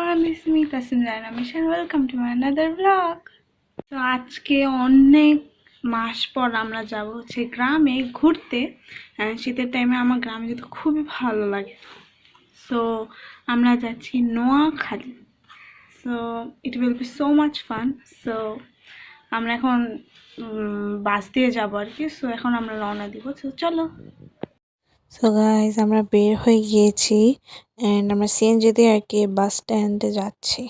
everyone, this is me Tasim Zaina Mission. Welcome to my another vlog. তো আজকে অনেক মাস পর আমরা যাব হচ্ছে গ্রামে ঘুরতে। শীতের টাইমে আমার গ্রামে যেতে খুবই ভালো লাগে। সো আমরা যাচ্ছি Noakhali. So it will be so much fun. So আমরা এখন বাস দিয়ে যাবো আর কি। সো এখন আমরা রওনা দিব। সো চলো। সো গাইজ আমরা বের হয়ে গিয়েছি অ্যান্ড আমরা সিএনজি দিয়ে আর কি বাস স্ট্যান্ডে যাচ্ছি।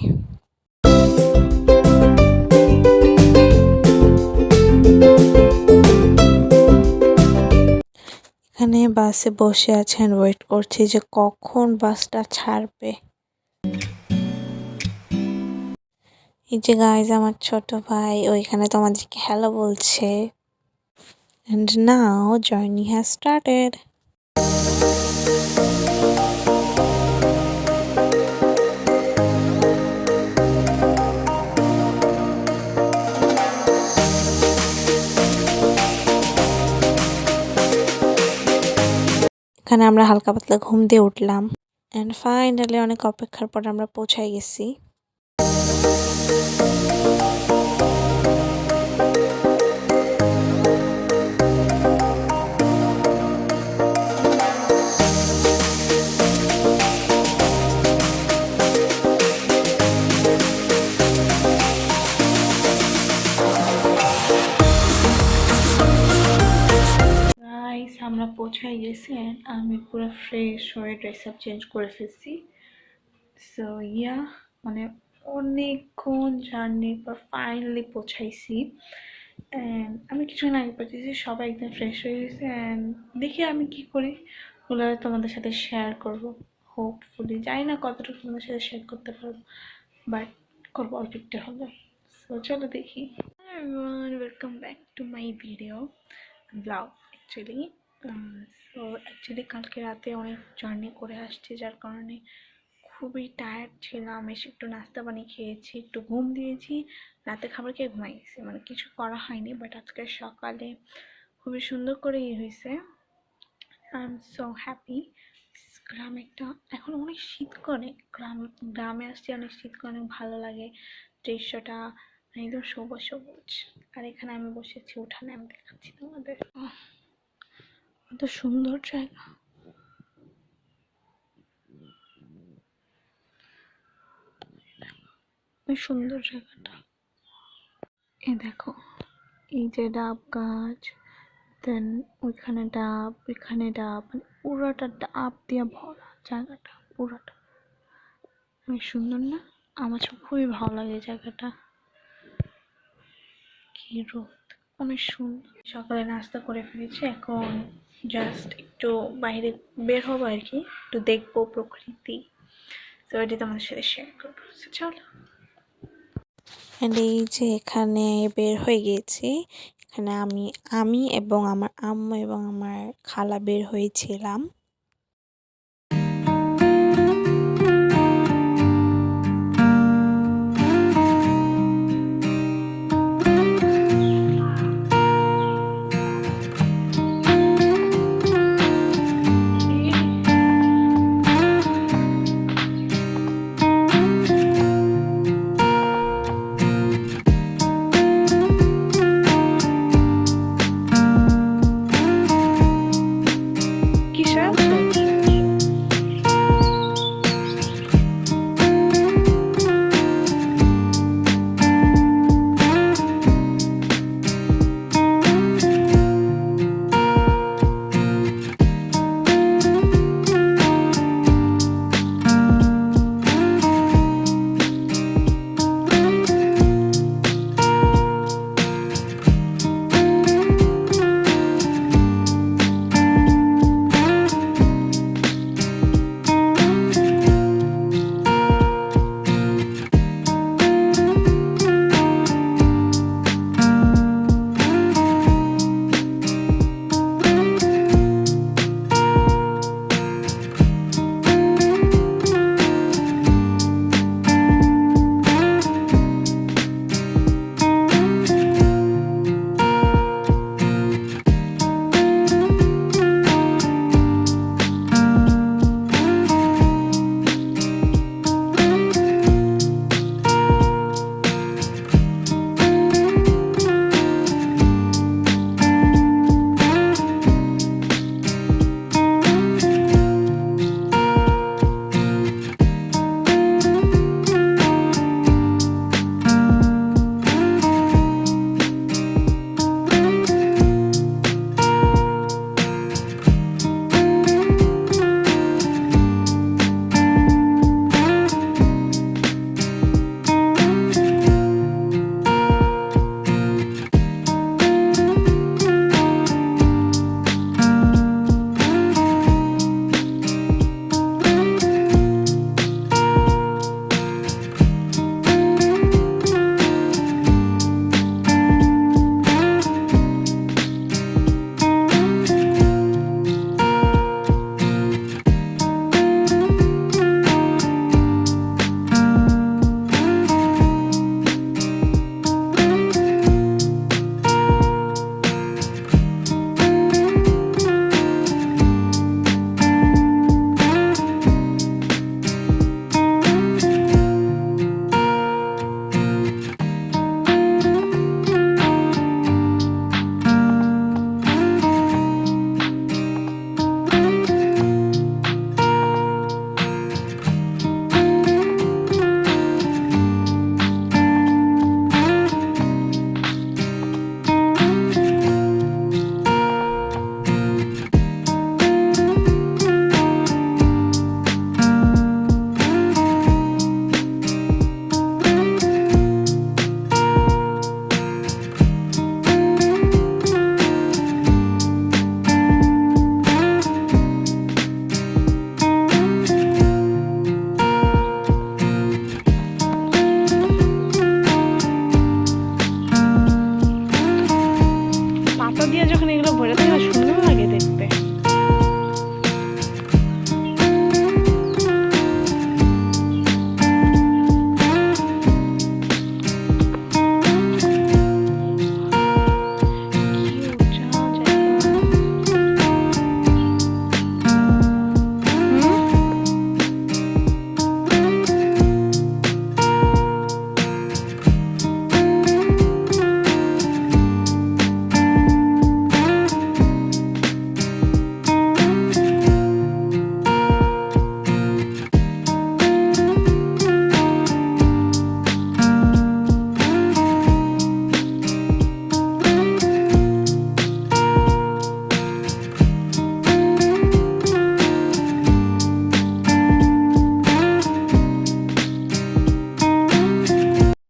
এখানে বাসে বসে আছেন, ওয়েট করছি যে কখন বাসটা ছাড়বে। এই যে গাইজ আমার ছোট ভাই ওইখানে তোমাদেরকে হ্যালো বলছে। And now journey has started. এখানে আমরা হালকা পাতলা ঘুম দিয়ে উঠলাম অ্যান্ড ফাইনালি অনেক অপেক্ষার পর আমরা পৌঁছায় গেছি। আমরা পৌঁছায় গেছি অ্যান্ড আমি পুরো ফ্রেশ হয়ে ড্রেস আপ চেঞ্জ করে ফেলছি। সো মানে অনেকক্ষণ জার্নির পর ফাইনালি পৌঁছাইছি অ্যান্ড আমি কিছুক্ষণ আগে পৌঁছেছি, সবাই একদম ফ্রেশ হয়ে গেছে অ্যান্ড দেখি আমি কি করি ওগুলো তোমাদের সাথে শেয়ার করবো। হোপফুলি জানি না কতটুকু তোমাদের সাথে শেয়ার করতে পারবো, বাট করবো অল্প একটু হলো। সো চলো দেখি। Welcome back to my video blog. Actually কালকে রাতে অনেক জার্নি করে আসছি, যার কারণে খুবই টায়ার্ড ছিলাম। এসে একটু নাস্তা পানি খেয়েছি, একটু ঘুম দিয়েছি, রাতে খাবার খেয়ে ঘুমাই গেছি, মানে কিছু করা হয়নি। বাট আজকে সকালে খুবই সুন্দর করে হয়েছে। I am so happy. গ্রামে এখন অনেক শীত করে, গ্রামে আসছি, অনেক শীত করে, অনেক ভালো লাগে দৃশ্যটা, একদম সবুজ সবুজ। আর এখানে আমি বসেছি উঠানে, আমি দেখাচ্ছি তোমাদের। কত সুন্দর জায়গা, সুন্দর জায়গাটা। এই দেখো, এই যে ডাব গাছ, দেন ওইখানে ডাব, ওইখানে ডাব, মানে পুরাটা ডাব দিয়ে ভরা জায়গাটা, পুরাটা অনেক সুন্দর না? আমার খুবই ভালো লাগে জায়গাটা। কি রোদ, অনেক সুন্দর। সকালে নাস্তা করে ফেলেছি, এখন জাস্ট একটু বাইরে বের হবো আর কি, একটু দেখবো প্রকৃতি। তো এটি তোমাদের সাথে শেয়ার করবো। চলো। অ্যান্ড এই যে এখানে বের হয়ে গেছি, এখানে আমি এবং আমার আম্মু এবং আমার খালা বের হয়েছিলাম। কিসব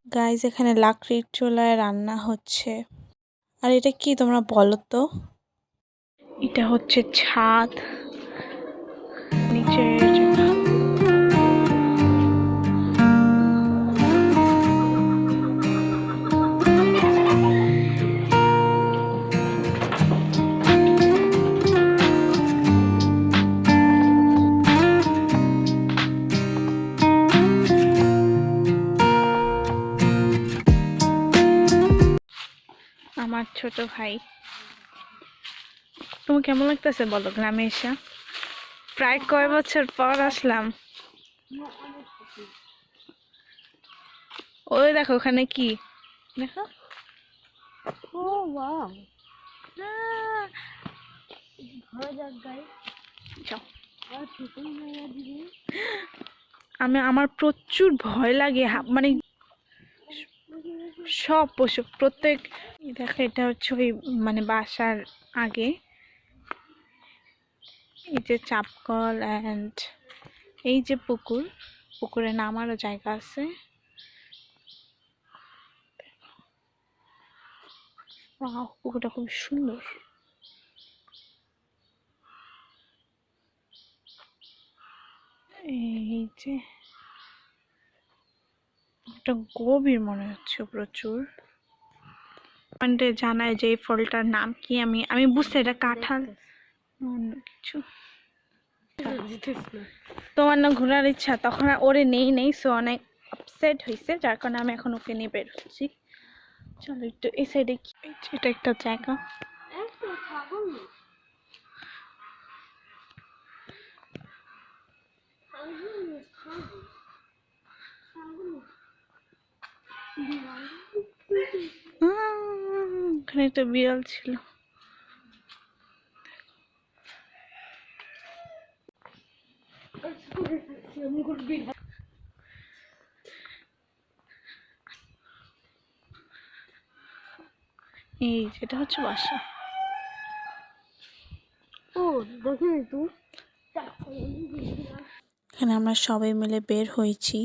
গাইজ এখানে লাকড়ির চুলায় রান্না হচ্ছে। আর এটা কি তোমরা বলো তো? এটা হচ্ছে ছাদ, নিচে আমার ছোট ভাই। তোমার কেমন লাগতেছে বলো গ্রামে এসে? প্রায় কয় বছর পর আসলাম। ওই দেখো ওখানে কি দেখো। ও ওয়াও, আহ, ধরা যাক গাই। যাও। আর ছোটই মাইয়া দিদি। আমার প্রচুর ভয় লাগে মানে সব পশু প্রত্যেক। দেখো এটা হচ্ছে ওই মানে বাসার আগে এই যে চাপকল অ্যান্ড এই যে পুকুর, পুকুরে নামারও জায়গা আছে। ওয়াও, পুকুরটা খুব সুন্দর। এই যে একটা গভীর মনে হচ্ছে প্রচুর। মানে জানায় যে এই ফলটার নাম কি, আমি বুঝতে, এটা কাঁঠাল অন্য কিছু। তোমার না ঘোরার ইচ্ছা, তখন আর ওরে নেই সো অনেক আপসেট হয়েছে, যার কারণে আমি এখন ওকে নিয়ে বের হচ্ছি। চলো একটু এই সাইডে, এটা একটা জায়গা। ওখানে একটা বিড়াল ছিল। এই যেটা হচ্ছে বাসা। ও দেখে তুই এখানে আমরা সবাই মিলে বের হয়েছি।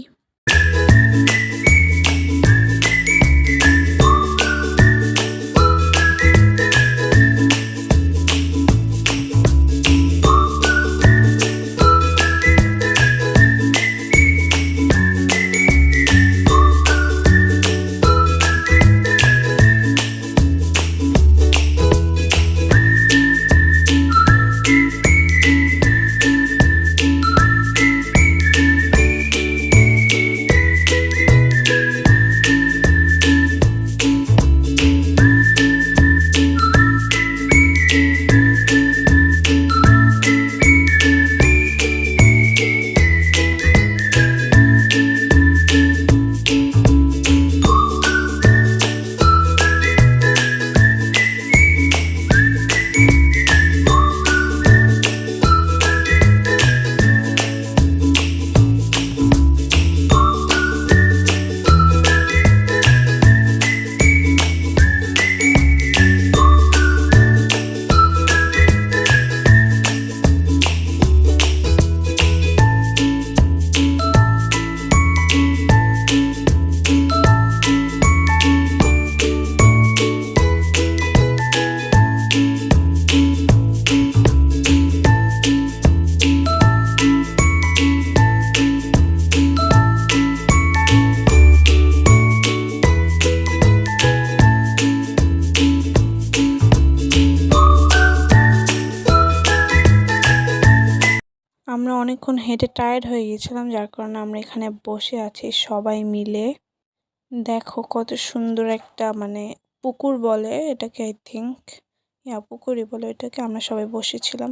আমরা অনেকক্ষণ হেঁটে টায়ার্ড হয়ে গেছিলাম, যার কারণে আমরা এখানে বসে আছি সবাই মিলে। দেখো কত সুন্দর একটা মানে পুকুর বলে এটাকে, আই থিঙ্ক পুকুরই বলে এটাকে। আমরা সবাই বসেছিলাম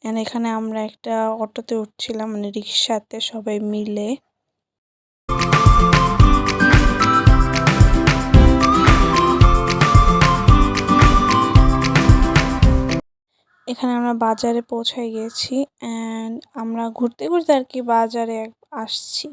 এন্ড এখানে আমরা একটা অটোতে উঠছিলাম, মানে রিক্সাতে সবাই মিলে। এখানে আমরা বাজারে পৌঁছায় গেছি অ্যান্ড আমরা ঘুরতে ঘুরতে আর কি বাজারে আসছি।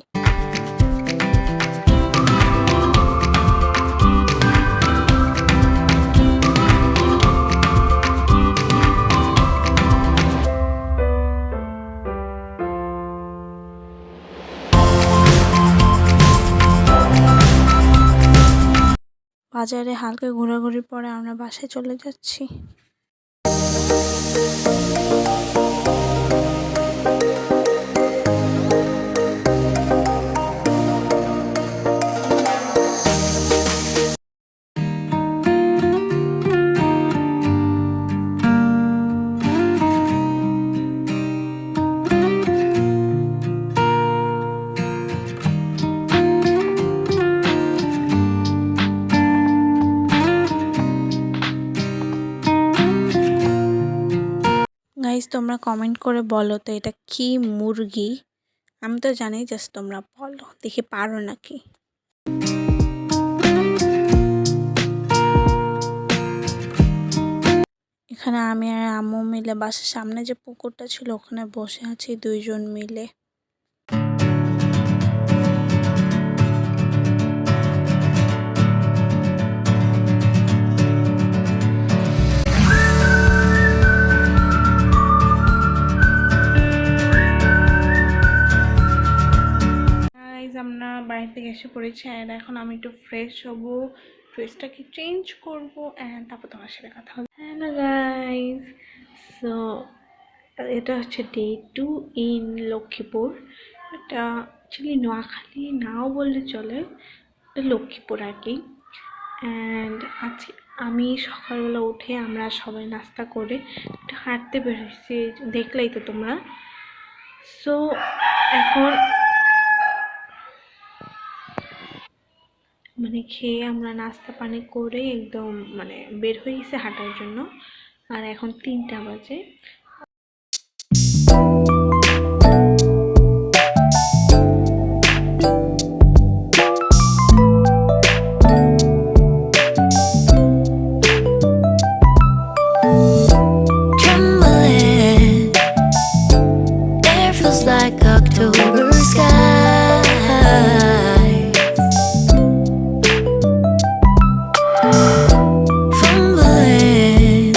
বাজারে হালকা ঘোরাঘুরির পরে আমরা বাসায় চলে যাচ্ছি। গাইস তোমরা কমেন্ট করে বলো তো এটা কি মুরগি? আমি তো জানি, জাস্ট তোমরা বলো দেখি পারো নাকি। এখানে আমি আর আম্মু মিলে বাসার সামনে যে পুকুরটা ছিল ওখানে বসে আছি 2 জন মিলে। গাইজ আমরা বাড়ি থেকে এসে পড়েছি আর এখন আমি একটু ফ্রেশ হব, ড্রেসটাকে চেঞ্জ করবো অ্যান্ড তারপর তোমার সাথে কথা হবে। হ্যালো গাইজ, সো এটা হচ্ছে ডে 2 ইন লক্ষ্মীপুর। এটা অ্যাকচুয়ালি নোয়াখালী নাও বললে চলে, এটা লক্ষ্মীপুর আর কি। অ্যান্ড আজকে আমি সকালবেলা উঠে আমরা সবাই নাস্তা করে একটু হাঁটতে বেরোচ্ছি, দেখলেই তো তোমরা। সো এখন মানে খেয়ে আমরা নাস্তা পানি করে একদম মানে বের হয়ে গেছে হাঁটার জন্য। আর এখন 3টা বাজে। Trembling, air feels like October skies. Fumbling,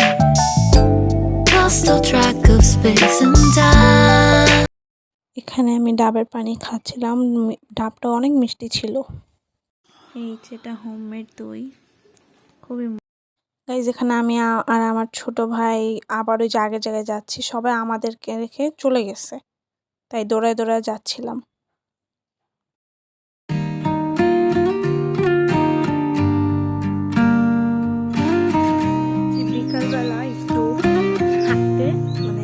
lost all track of space and time. এখানে আমি ডাবের পানি খাচ্ছিলাম, ডাবটা অনেক মিষ্টি ছিল। এই যেটা হোমমেড দই, খুবই। গাইজ এখানে আমি আর আমার ছোট ভাই আবার ওই যে আগের জায়গায় যাচ্ছি, সবাই আমাদেরকে রেখে চলে গেছে, তাই দৌড়ায় দৌড়ায় যাচ্ছিলাম। বিকালবেলা একটু হাঁটতে মানে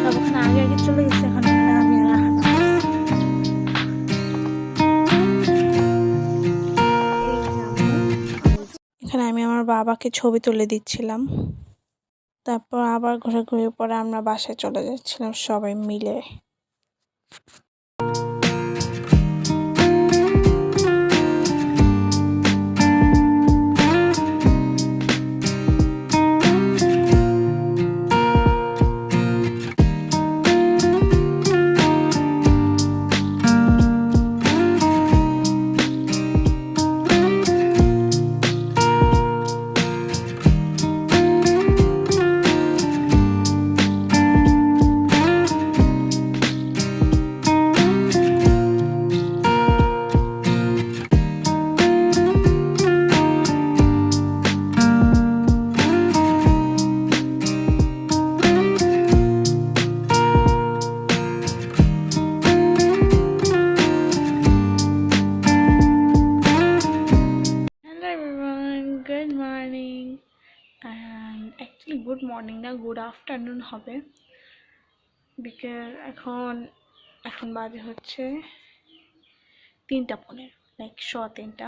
সব ওখানে আগে আগে চলে গেছে, এখন আমি আর হাঁটা। এখানে আমি আমার বাবাকে ছবি তুলে দিচ্ছিলাম, তারপর আবার ঘোরাঘুরির পরে আমরা বাসায় চলে যাচ্ছিলাম সবাই মিলে। অ্যাকচুয়ালি গুড মর্নিং না, গুড আফটারনুন হবে, বিকেল এখন বাজে হচ্ছে 3:15, লাইক 3:15।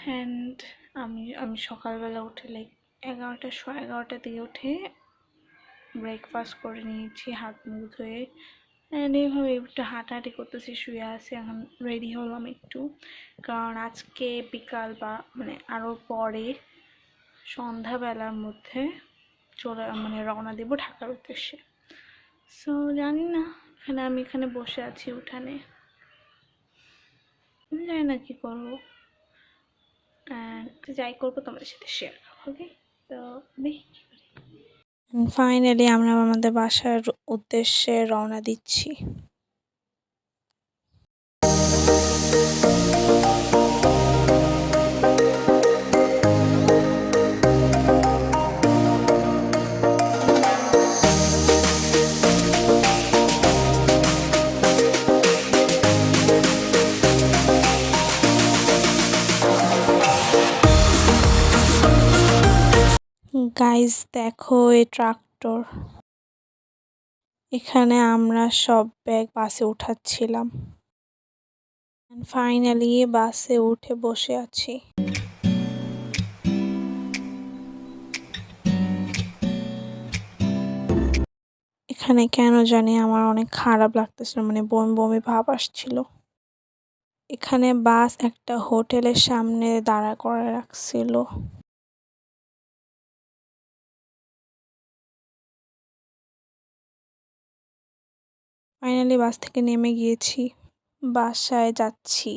অ্যান্ড আমি সকালবেলা উঠে লাইক 11টার দিকে উঠে ব্রেকফাস্ট করে নিয়েছি, হাত মুখ ধুয়ে। অ্যান্ড এইভাবে একটু হাঁটাহাঁটি করতেছি, শুয়ে আছি। এখন রেডি হলাম একটু, কারণ আজকে বিকাল বা মানে আরও পরে সন্ধ্যাবেলার মধ্যে রওনা দেবো ঢাকার উদ্দেশ্যে। সো জানি না, আমি এখানে বসে আছি উঠানে, জানি না কী করবো। যাই করবো তোমাদের সাথে শেয়ার করবো। ওকে, তো দেখি। ফাইনালি আমরা আমাদের বাসার উদ্দেশ্যে রওনা দিচ্ছি। গাইস দেখো এই ট্রাক্টর, এখানে আমরা সব ব্যাগ বাসে উঠাচ্ছিলাম। ফাইনালি বাসে উঠে বসে আছি। এখানে কেন জানি আমার অনেক খারাপ লাগতেছিল, মানে বমি বমি ভাব আসছিল। এখানে বাস একটা হোটেলের সামনে দাঁড়া করে রাখছিল। ফাইনালি বাস থেকে নেমে গিয়েছি, বাসায় যাচ্ছি।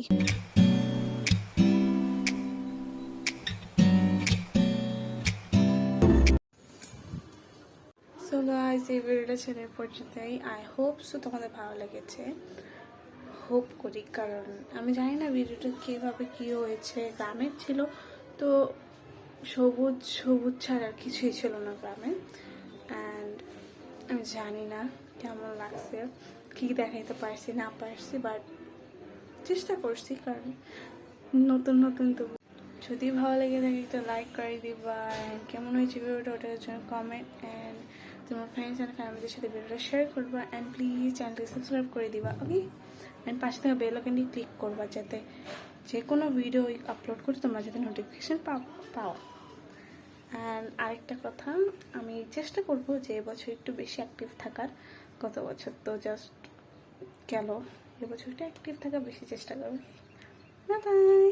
সো গাইস, এই ভিডিওটা ছিল এই পর্যন্তই। আই হোপ সো তোমাদের ভালো লেগেছে, হোপ করি, কারণ আমি জানি না ভিডিওটা কীভাবে কী হয়েছে। গ্রামের ছিল তো সবুজ সবুজ ছাড়া আর কিছুই ছিল না গ্রামে। অ্যান্ড আমি জানি না কেমন লাগছে, কী দেখাইতে পারছি না পারছি, বাট চেষ্টা করছি, কারণ নতুন নতুন তো। যদি ভালো লেগে থাকে একটা লাইক করে দিবা, অ্যান্ড কেমন হয়েছে ভিডিওটা ওটার জন্য কমেন্ট, অ্যান্ড তোমার ফ্রেন্ডস অ্যান্ড ফ্যামিলির সাথে ভিডিওটা শেয়ার করবা, অ্যান্ড প্লিজ চ্যানেলটাকে সাবস্ক্রাইব করে দিবা, ওকে। অ্যান্ড পাশে থেকে বেল আইকনটি ক্লিক করবা, যাতে যে কোনো ভিডিও আপলোড করি তোমরা যাতে নোটিফিকেশান পাও। অ্যান্ড আরেকটা কথা, আমি চেষ্টা করব যে এবছর একটু বেশি অ্যাক্টিভ থাকার। গত বছর তো জাস্ট গেল, এবছর একটু অ্যাক্টিভ থাকার বেশি চেষ্টা করবো। বাই।